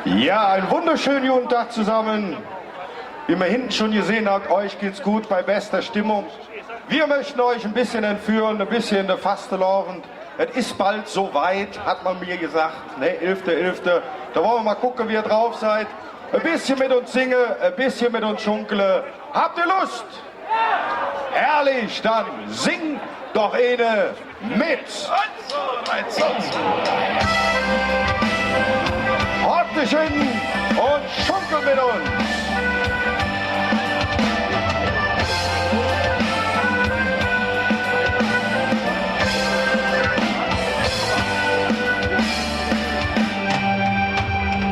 Ja, einen wunderschönen guten Tag zusammen. Wie man hinten schon gesehen hat, euch geht's gut bei bester Stimmung. Wir möchten euch ein bisschen entführen, ein bisschen in der Fastelavond. Es ist bald soweit, hat man mir gesagt, ne, 11.11. Da wollen wir mal gucken, wie ihr drauf seid. Ein bisschen mit uns singen, ein bisschen mit uns schunkeln. Habt ihr Lust? Ja. Herrlich, dann sing doch eine mit. Hortischen und schunkel mit uns.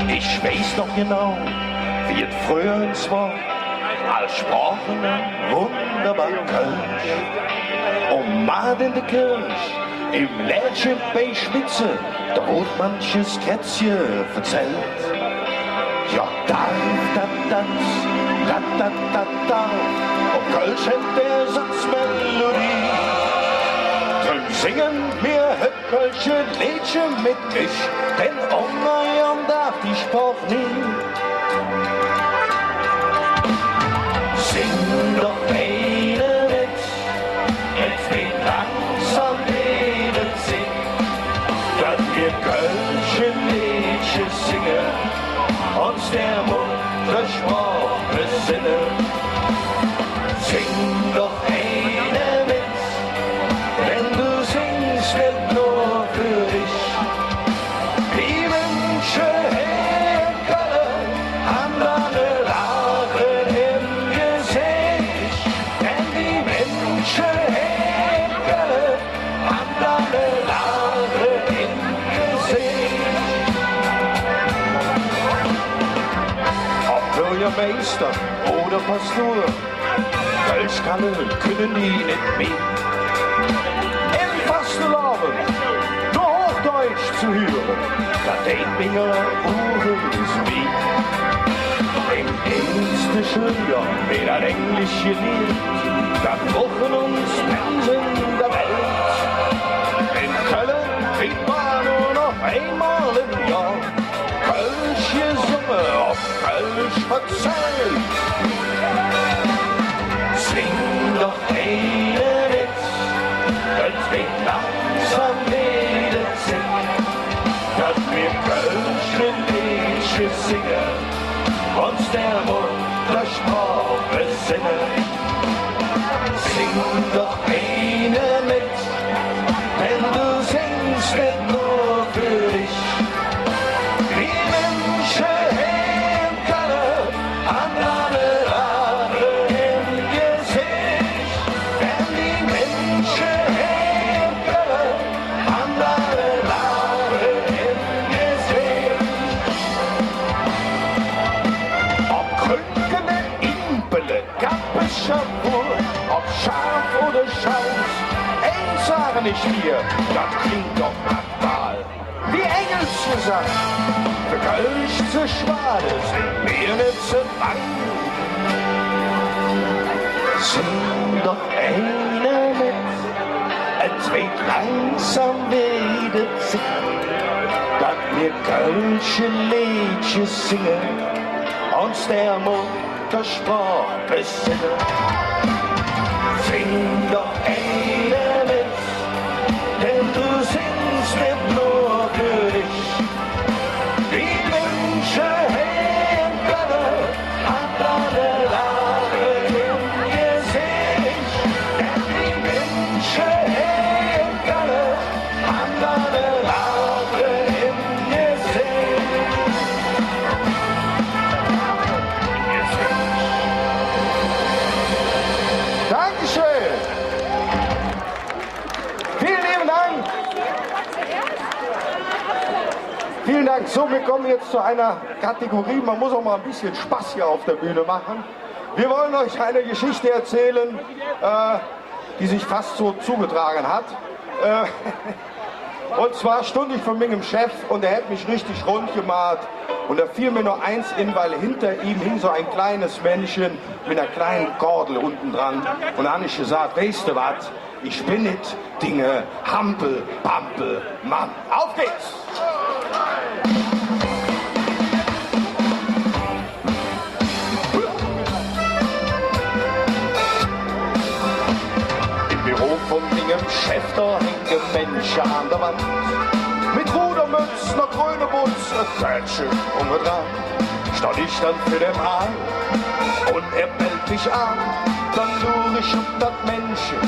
Ich weiß noch genau, wie es früher uns war, als sprachen wir wunderbar Kölsch. Und mal in der Kirche, im Lädchen bei Spitze, da wurde manches Kätzchen verzählt. Ja, da, und Kölsch hat der Satzmelodie. Drum singen wir Kölsche Liedchen mit ich, denn ohne darf die Spruch nie. Sing doch eine mit, jetzt wird langsam wieder sing, dass wir Kölsche Liedchen singen, uns der Muttersprache besinnen. Sing doch eine mit, wenn du singst nicht nur für dich. Die Menschen hier in Köln haben lange Lachen im Gesicht. Denn die Menschen hier in Köln haben lange Lachen im Gesicht. Ob Bürgermeister oder Pastor, Kölschkalle können die nicht mehr. Im Fastelavond nur Hochdeutsch zu hören, da denkt mir Uhren ist wie. Im ersten Schuljahr wird ein Englisch gelehrt, da brauchen uns Menschen der Welt. In Köln kriegt man nur noch einmal im Jahr Kölsch gesungen, auf Kölsch verzählt. Sing doch eine mit, es wird langsam wieder singen, dass wir Kölsche Liedchen singen, uns der Muttersprache besinnen. Sing doch eine mit, denn du singst nicht nur für dich. Die Menschen hier in Köln haben alle Lachen im Gesicht. Denn die Menschen hier in Köln haben alle Lachen im Gesicht. Ob Krückene, Impele, Kappe, Schapur, ob Schaf oder Schaus, eins sagen ich dir, das klingt doch nach Wahl. Wie Engels gesagt, für Kölsch zu schwade sind wir nicht zu bang. Sing doch einer mit, es wird langsam wieder singen, dass wir Kölsche Liedchen singen, uns der Muttersprache besinnen. Sing doch einer mit, denn du singst nicht nur für dich. Die Menschen hier in Köln haben alle Lachen im Gesicht. Denn die Menschen hier in Köln haben alle Lachen im Gesicht. Dankeschön! Vielen Dank. So, wir kommen jetzt zu einer Kategorie. Man muss auch mal ein bisschen Spaß hier auf der Bühne machen. Wir wollen euch eine Geschichte erzählen, die sich fast so zugetragen hat. Und zwar stund ich von meinem Chef und er hat mich richtig rund gemacht. Und da fiel mir nur eins in, weil hinter ihm hing so ein kleines Männchen mit einer kleinen Kordel unten dran. Und da habe ich gesagt, weißt du was, ich bin nicht Dinge, Hampel, Pampel, Mann. Auf geht's! Im Büro von meinem Chef, da hängen Menschen an der Wand. Mit Rudermütz, noch grüne Butz, ein Quetschen und dran. Stand ich dann für den Hahn und er bellt mich an. Dann lure ich um das Menschen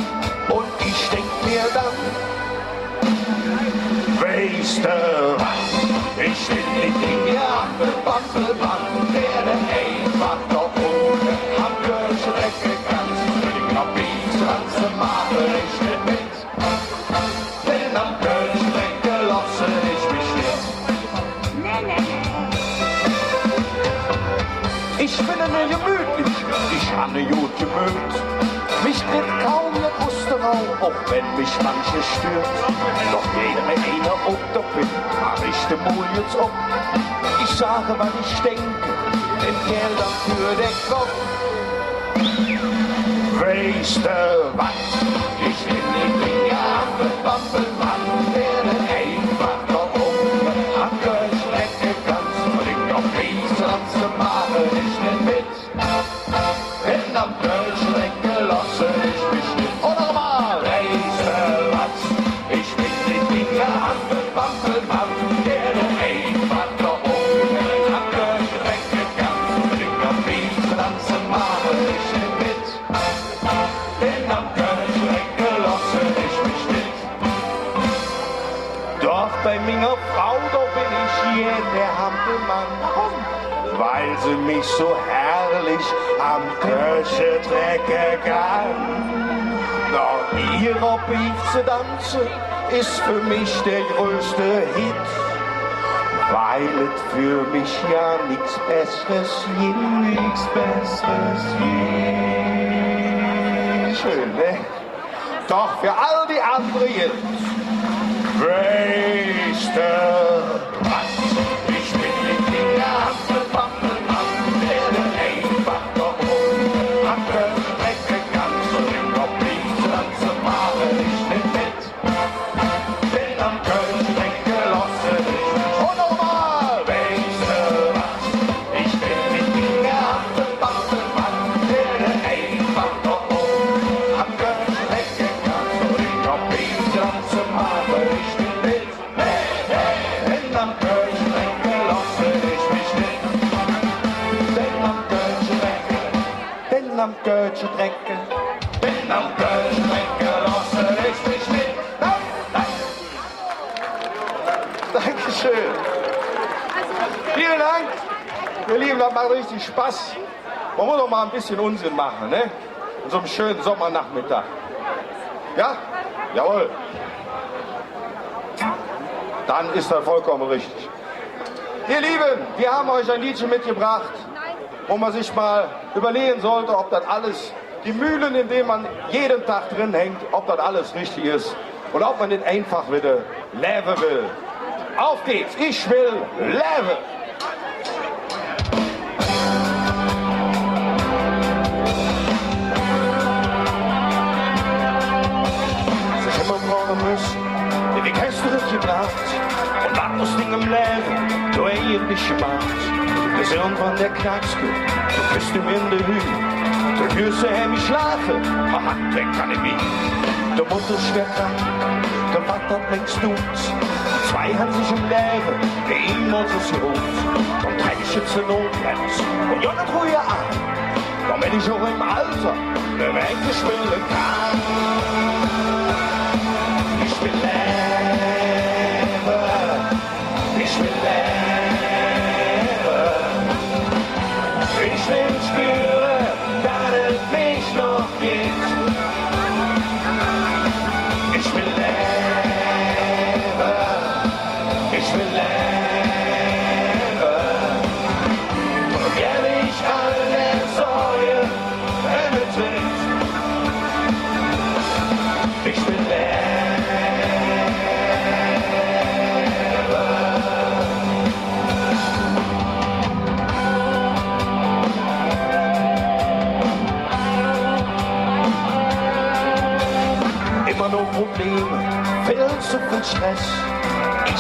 und ich denk mir dann, weißt du was, ich will nicht in die Ampel, Pampel, Mann, werde einfach da unten am Kirchendecke ganz. Ich hab nichts dran zu machen, ich will mit, denn am Kirchendecke lasse ich mich nicht. Ich bin eine gemütlich, ich habe gut gemüt. Mich tritt kaum der Pusterau, auch wenn mich manche stört. Doch jeder mit einer ob der bin, mach ich den Mund jetzt ob. Ich sage, was ich denke, den Kerl dafür der Kopf. Weißt du was, ich will nicht in die Ampel, Pampel, Mann, werde einfach da oben am Kirchendecke ganz. Und ich hab nichts dran zu machen, ich nehm mit, denn am Kirchendecke lasse ich mich nicht. Und nochmal, weißt du was, ich will nicht in die Ampel, Pampel, Mann, werde einfach da oben am Kirchendecke ganz. Und ich hab nichts dran zu machen, ich nehm mit, denn am Kirchendecke lasse ich mich nicht. Doch bei meiner Frau, da bin ich hier der Hampelmann, weil sie mich so herrlich am Kirchendrecke kann. Nach ihrer Beef zu tanzen ist für mich der größte Hit, weil es für mich ja nichts Besseres gibt. Nichts Besseres gibt. Schön, ne? Doch für all die anderen jetzt, weißt du was? Ich will nicht in der Ampel, Pampel, Mann, werde einfach da oben am Kirchendrecke ganz. Und ich hab nichts dran zu machen, ich nehm mit, denn am Kirchendrecke lasse ich mich. Und nochmal, weißt du was? Ich will nicht in der Ampel, Pampel, Mann, werde einfach da oben am Kirchendrecke ganz. Und ich hab nichts dran zu machen, ich nehm mit, denn am Kirchendrecke lasse ich mich nicht. Denn am Kirchendrecke, denn am Kirchendrecke, denn am Kirchendrecke lasse ich mich nicht. Nein, nein. Dankeschön. Vielen Dank. Ihr Lieben, das macht richtig Spaß. Man muss doch mal ein bisschen Unsinn machen, ne? In so einem schönen Sommernachmittag. Ja? Jawohl. Dann ist das vollkommen richtig. Ihr Lieben, wir haben euch ein Liedchen mitgebracht, wo man sich mal überlegen sollte, ob das alles, die Mühlen, in denen man jeden Tag drin hängt, ob das alles richtig ist und ob man nicht einfach wieder leben will. Auf geht's, ich will leben! Sich immer morgen müssen, in die Käste gebracht und was aus Ding im Leben du eigentlich gemacht. Bis irgendwann der Knacks geht, du küsst ihm in die Hügel, du hörst er mich schlafen, aha, weg kann ich mich. Der Mutter ist schwer krank, der Vater längst tut's. Die zwei haben sich im Leben, wie immer so geholt. Und drei Schütze Notbremse und ja, das ruhig an, damit ich auch im Alter eine Menge spielen kann. Ich will leben, ich will leben. Ich will spüren, dass es mich noch gibt. Ich will leben, ich will leben.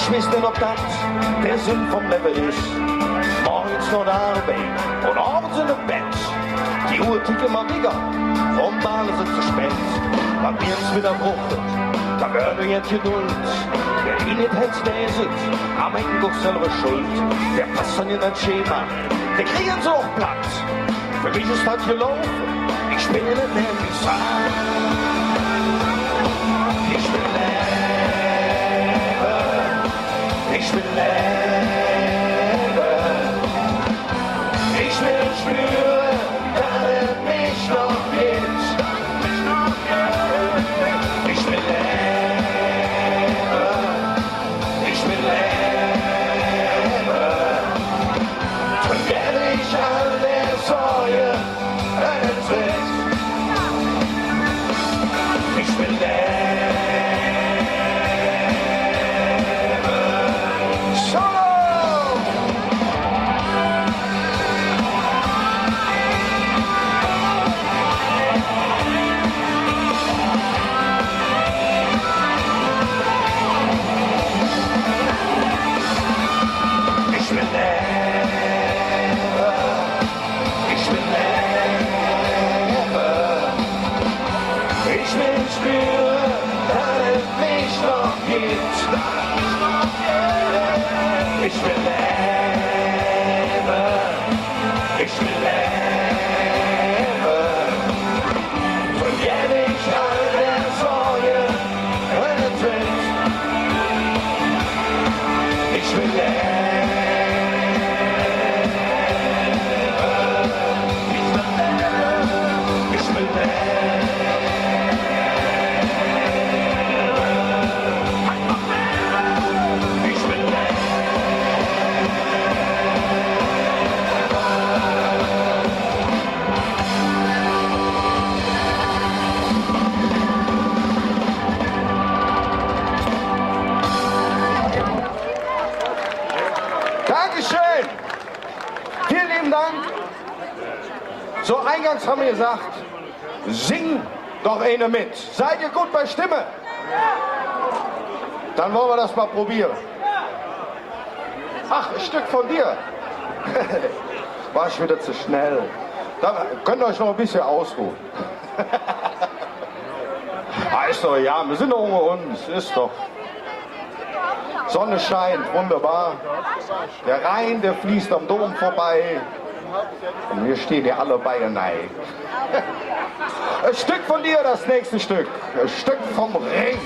Ich weiß nicht, ob das der Sinn vom Leben ist. Morgens noch der Arbeit und abends in dem Bett. Die Uhr tickt immer wieder, normal ist es zu spät. Wann wir uns wieder brauchen, da werden jetzt Geduld. Wer ihn nicht hätte lesen, am Ende doch selber schuld. Der passt dann in ein Schema, der kriegen sie auch platt. Für mich ist das gelaufen, ich spiele nämlich Sang. Ich will leben, ich will leben. Ich will spüren, dass es mich noch gibt. Ich will leben, ich will leben. Dann werde ich alle Sorge entwickeln. Ich will leben. Ich will leben, ich will leben. Verliere ich all der Sorge, meine Welt. Ich will leben, ich will leben, ich will leben. Dankeschön. Vielen lieben Dank. So, eingangs haben wir gesagt, sing doch eine mit. Seid ihr gut bei Stimme? Dann wollen wir das mal probieren. Ach, ein Stück von dir. War ich wieder zu schnell. Dann könnt ihr euch noch ein bisschen ausruhen. Heißt doch, ja, wir sind doch unter uns. Ist doch. Sonne scheint, wunderbar. Der Rhein, der fließt am Dom vorbei. Und wir stehen hier alle beieinander. Ein Stück von dir, das nächste Stück. Ein Stück vom Ring.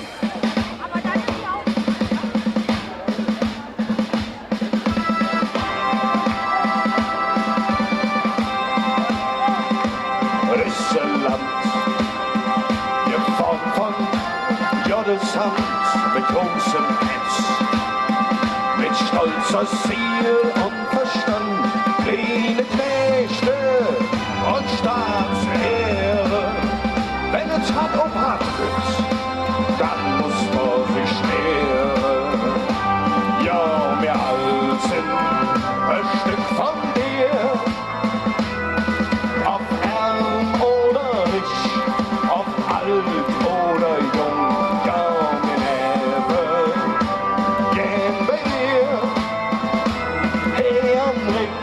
Land, geformt von Gottes Hand, mit großem Herz, mit stolzer Ziel und Verstand, kleine Knechte und Staatsehre. Wenn es hart um hart wird, dann muss man sich schweren. Ja, wir all sind ein Stück von dir. Oder jung, ja, wir leben, gehen wir hier am Ring.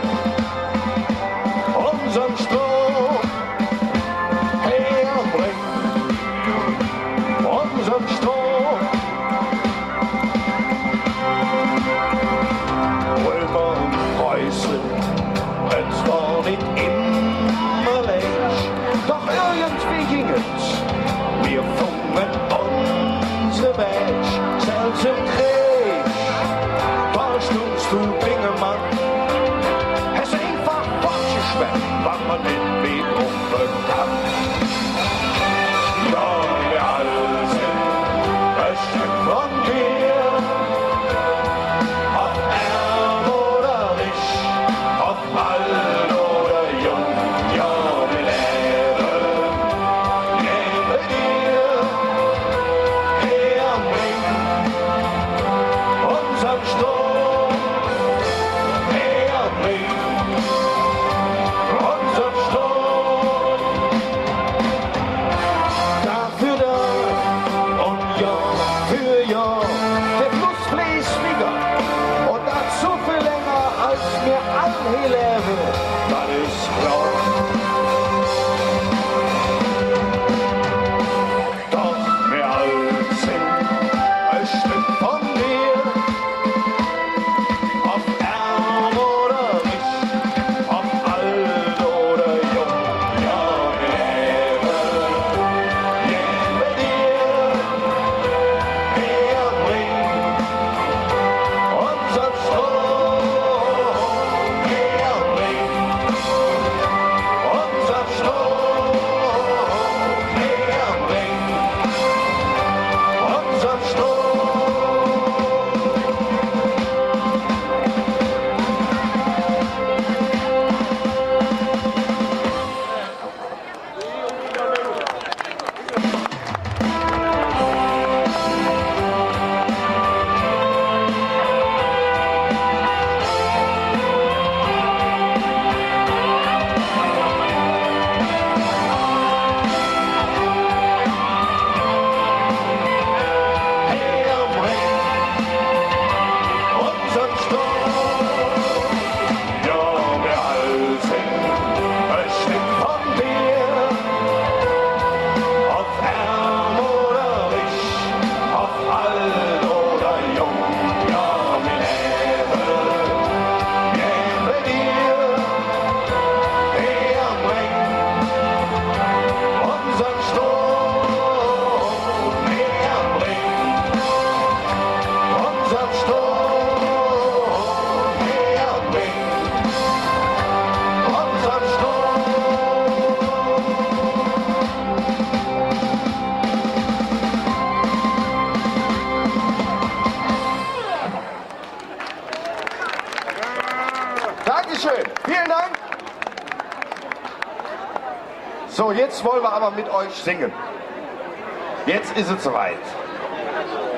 Dankeschön. Vielen Dank. So, jetzt wollen wir aber mit euch singen. Jetzt ist es soweit.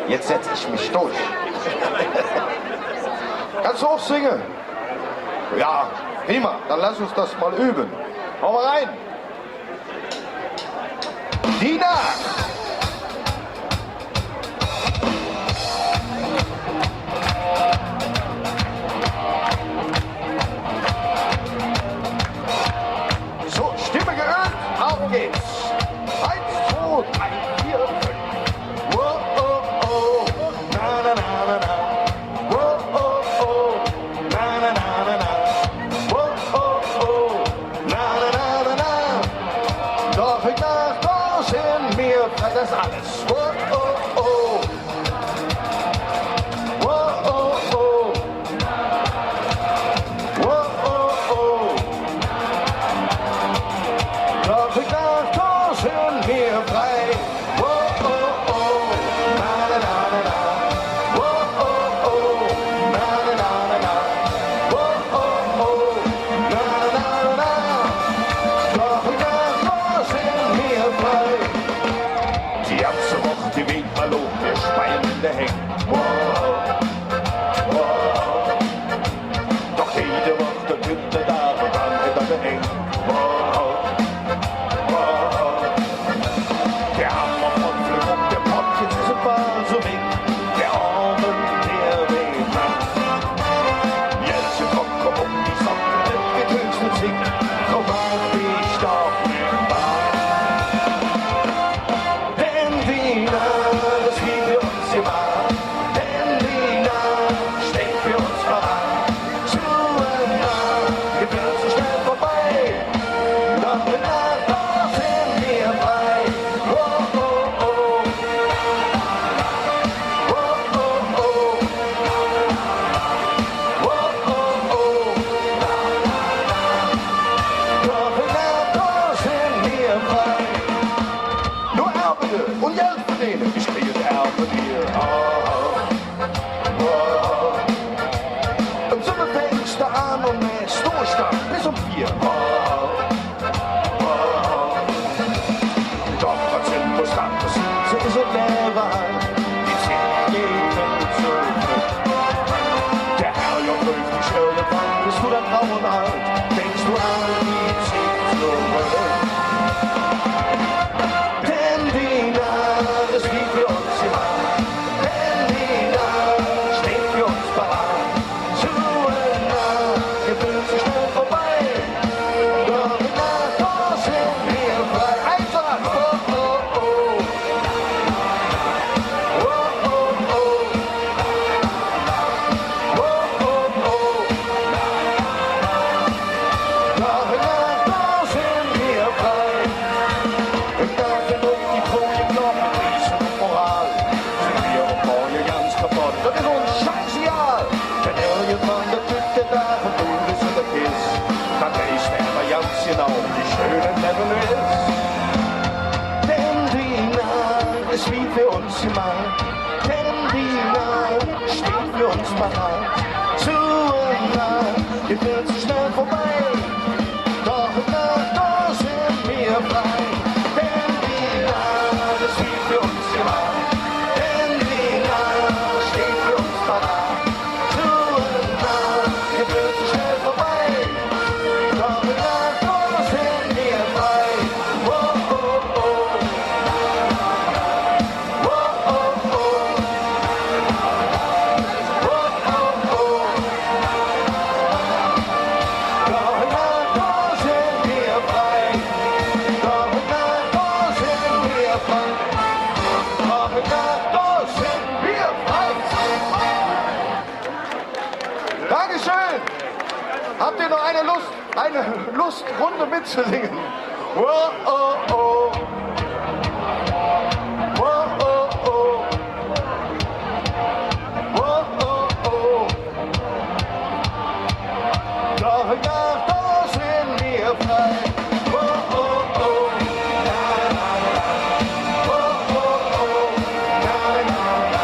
Jetzt setze ich mich durch. Kannst du auch singen? Ja, prima. Dann lass uns das mal üben. Hau mal rein. Die Nacht. So, Stimme geölt. Auf geht's. 1, 2, 3, 4, 5. Whoa, oh, oh. Na, na, na, na, na. Whoa, oh, oh. Na, na, na, na, na. Whoa, oh, oh. Na, na, na, na, na. Doch ich nach draußen mir frei das alles. Whoa, oh, oh. Whoa, oh, oh. Whoa, oh, oh. Doch ich nach draußen mir frei. Whoa, oh, oh. Na, na, na, na, na. Whoa, oh, oh. Na, na, na, na, na. Whoa, oh, oh. Na, na, na, na, na. Doch ich nach draußen mir frei. Die ganze Woche die Weg verloren, der Speien in der Hänge. Wow, wow. Doch jede Woche gibt er da und dann wird er eng. Wow, wow. Der Hammer von Flug und der Pott, jetzt ist er bald so weg. Der Arme, der weht nach. Jetzt komm, die Sonne, wir tönsen singen. Komm, mach dich doch mit bei. Denn die Nacht, das wie wir uns immer. Denn die Nacht steht für uns bereit. Zueinander, wir werden so schnell vorbei. Doch mit Nacht, da sind wir frei. Oh, oh, oh. Oh, oh, oh. Oh, oh, oh. Doch mit Nacht, da sind wir frei. Nur Erbende und Geld verdienen, ich kriege Erbe dir. Und so fängst du an und mähst Durchstand bis um 4. Doch trotzdem muss dann das so ist es Lehrerei. Die Zähne gehen zurück. Der Herr prüft die Stirne, wann bist du dann grau und alt? Denkst du an die Zeit zurück? Denn die Nacht ist wie für uns immer. Denn die Nacht steht für uns bereit. Zueinander, wir fühlen sich schnell vorbei. Doch die Nacht, da sind wir frei. Einsatz! Oh, oh, oh. Oh, oh, oh. Oh, oh, oh. Doch die Nacht, da sind wir frei. Und da genug die Projektglocken, Riesen und Moral. Sind wir und morgen ganz kaputt, das ist uns scheißegal. Denn irgendwann der Typ, der da und du bist in der Kiste, dann weiß wer ganz genau, wie schön ein Leben ist. Denn die Nacht ist wie für uns immer. Denn die Nacht steht für uns bereit. Zueinander, wir fühlen sich schnell vorbei. Doch in Nacht, da sind wir frei. Denn die Nacht ist wie für uns gemacht. Denn die Nacht steht für uns bereit. Zueinander, wir fühlen sich schnell vorbei. Doch in Nacht, da sind wir frei. Oh, oh, oh. Oh, oh, oh. Oh, oh, oh. Doch in Nacht, da sind wir frei. Doch in Nacht, da sind wir frei. Doch in Nacht, da sind wir frei. Dankeschön. Habt ihr noch eine Lustrunde mitzusingen? Oh, oh, oh. Oh, oh, oh. Oh, oh, oh. Doch in Nacht, da sind wir frei. Oh, oh, oh. Na, na, na. Oh, oh, oh. Na, na, na.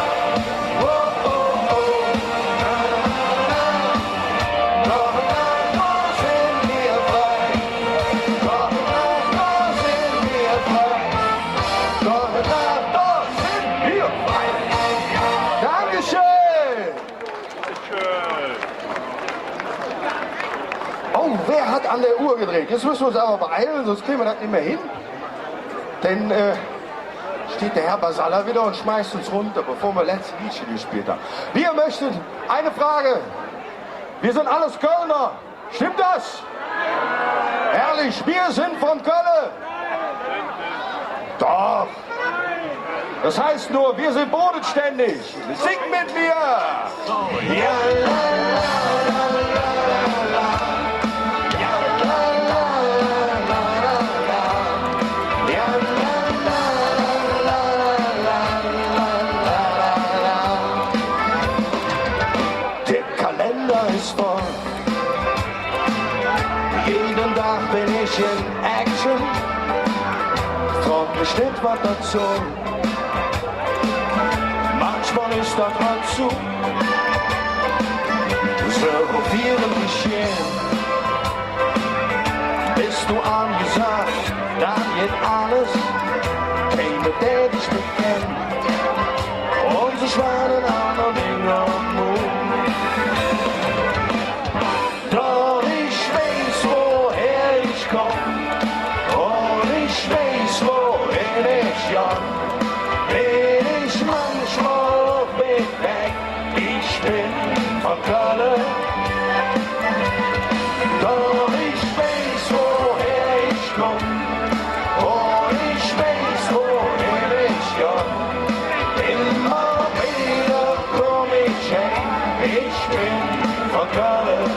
Oh, oh, oh. Na, na, na. Doch in Nacht, da wer hat an der Uhr gedreht? Jetzt müssen wir uns aber beeilen, sonst kriegen wir das nicht mehr hin. Denn steht der Herr Basalla wieder und schmeißt uns runter, bevor wir letztes Liedchen gespielt haben. Wir möchten eine Frage. Wir sind alles Kölner. Stimmt das? Ehrlich, wir sind von Köln. Doch. Das heißt nur, wir sind bodenständig. Singt mit mir. Ja, la, la, la, la, la. Ja, la, la, la, la, la. Ja, la, la, la, la, la, la. Der Kalender ist voll. Jeden Tag bin ich in Action. Frag mich nicht, was dazu. Manchmal ist das halt so. So vielen geschehen. Bist du angesagt, dann geht alles. Keiner, der dich bekennt. Und so schwanen andere Dinge am Mund. Doch ich weiß, woher ich komm. Und ich weiß, wohin ich ja. Bin ich manchmal auf Weg weg. Ich bin von Köln. Doch ich weiß, woher ich komm. Und ich weiß, wohin ich ja. Immer wieder komm ich hin. Ich bin von Köln.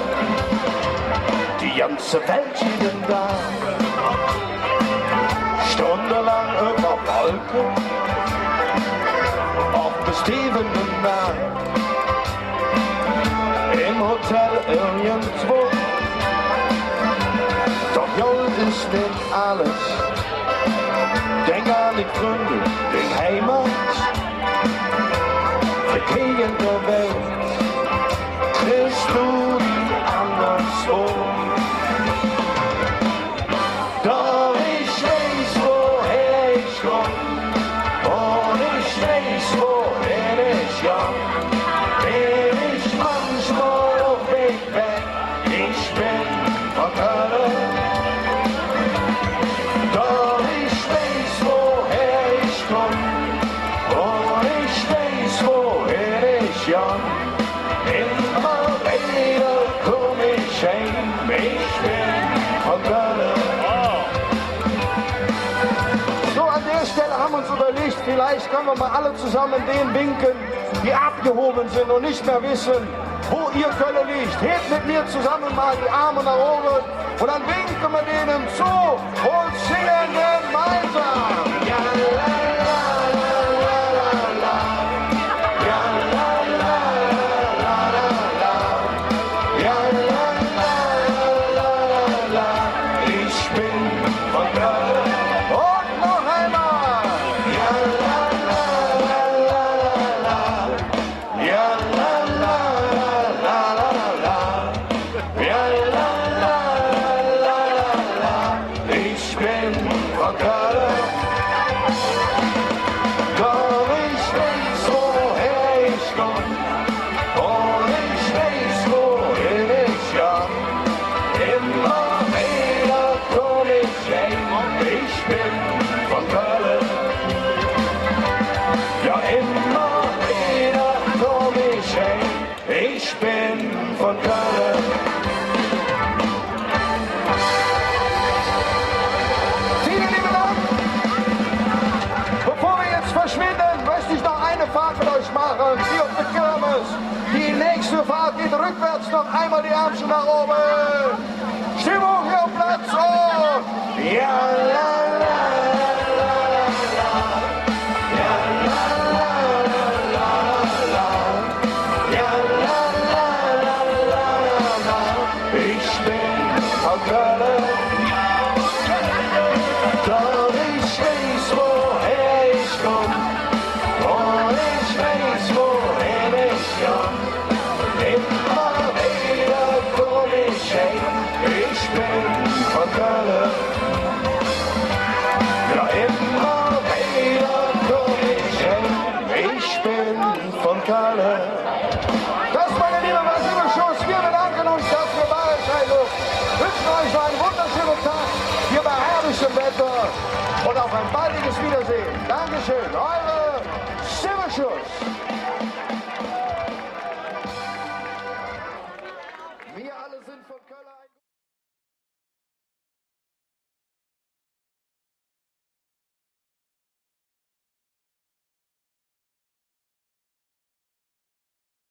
Die ganze Welt jeden Tag. Stundenlang über Wolken. Auf bestimmenden Nacht. Im Hotel irgendwo. Doch Jol ist nicht alles. Denk an die Gründe, den Heimat. Verkehren der Welt. Kriegst du die anderswo. Doch ich weiß, woher ich komm. Und ich weiß, wohin ich ja. Bin ich manchmal auf Weg weg. Ich bin von Köln. Doch ich weiß, woher ich komm. Und ich weiß, wohin ich ja. Immer wieder komm ich heim. Ich bin von Köln. So, an der Stelle haben wir uns überlegt, vielleicht können wir mal alle zusammen denen winken, die abgehoben sind und nicht mehr wissen, wo ihr Köln liegt. Hebt mit mir zusammen mal die Arme nach oben und dann winken wir denen zu und singen gemeinsam. Ja, la, la, la, la, la. Ja, la, la, la, la, la. Ja, la, la, la, la, la. Ich bin von Köln. Und noch einmal. Ja, la, la, la, la, la. Ja, la, la, la, la, la. Ja, la, la, la, la, la. Ich bin von Köln. Doch ich weiß, woher ich komm. Und ich weiß, wohin ich ja. Immer wieder komm ich heim. Ich bin von Köln. Ja, immer wieder komm ich heim. Ich bin von Köln. Vielen lieben Dank. Bevor wir jetzt verschwinden, möchte ich noch eine Fahrt mit euch machen. Hier auf der Kirmes. Die nächste Fahrt geht rückwärts noch einmal die Ärmchen nach oben. Stimmung hier auf Platz und ja, la, la, la, la, la. Ja, la, la, la, la, la. Ja, la, la, la, la, la. Ich bin von Köln. Doch ich weiß, woher ich komm. Und ich weiß, wohin ich ja. Immer wieder komm ich heim. Ich bin von Köln. und auf ein baldiges Wiedersehen. Dankeschön, eure Silberschuss. Wir alle sind von Köln.